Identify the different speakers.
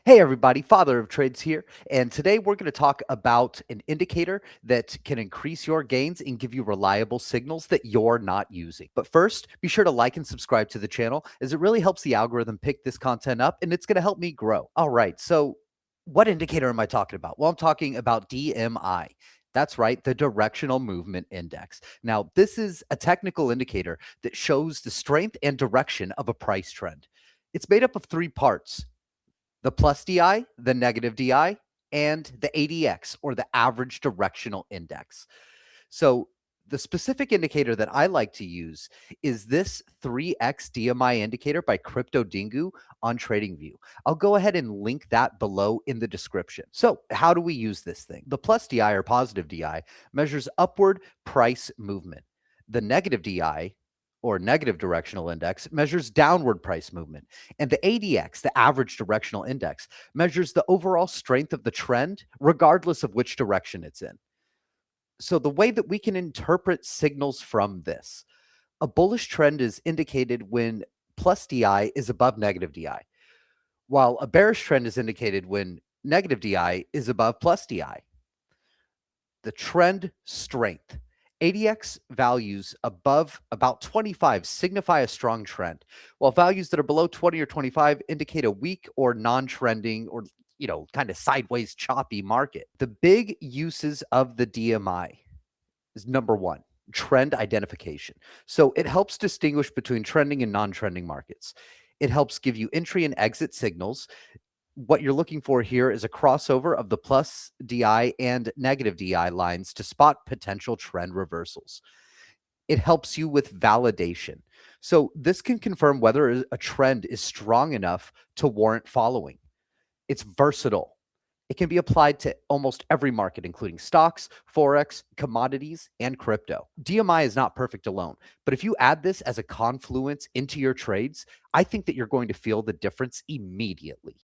Speaker 1: Hey everybody, Father of Trades here, and today we're going to talk about an indicator that can increase your gains and give you reliable signals that you're not using. But first, be sure to like and subscribe to the channel as it really helps the algorithm pick this content up and it's going to help me grow. All right, so what indicator am I talking about? Well, I'm talking about DMI. That's right, the Directional Movement Index. Now, this is a technical indicator that shows the strength and direction of a price trend. It's made up of three parts: the plus DI, the negative DI, and the ADX, or the average directional index. So the specific indicator that I like to use is this 3x DMI indicator by Crypto Dingu on TradingView. I'll go ahead and link that below in the description. So how do we use this thing? The plus DI, or positive DI, measures upward price movement. The negative DI, or negative directional index, measures downward price movement. And the ADX, the average directional index, measures the overall strength of the trend, regardless of which direction it's in. So the way that we can interpret signals from this: a bullish trend is indicated when plus DI is above negative DI, while a bearish trend is indicated when negative DI is above plus DI. The trend strength: ADX values above about 25 signify a strong trend, while values that are below 20 or 25 indicate a weak or non-trending, or kind of sideways choppy market. The big uses of the DMI is: number one, trend identification. So it helps distinguish between trending and non-trending markets. It helps give you entry and exit signals. What you're looking for here is a crossover of the plus DI and negative DI lines to spot potential trend reversals. It helps you with validation. So this can confirm whether a trend is strong enough to warrant following. It's versatile. It can be applied to almost every market, including stocks, forex, commodities, and crypto. DMI is not perfect alone, but if you add this as a confluence into your trades, I think that you're going to feel the difference immediately.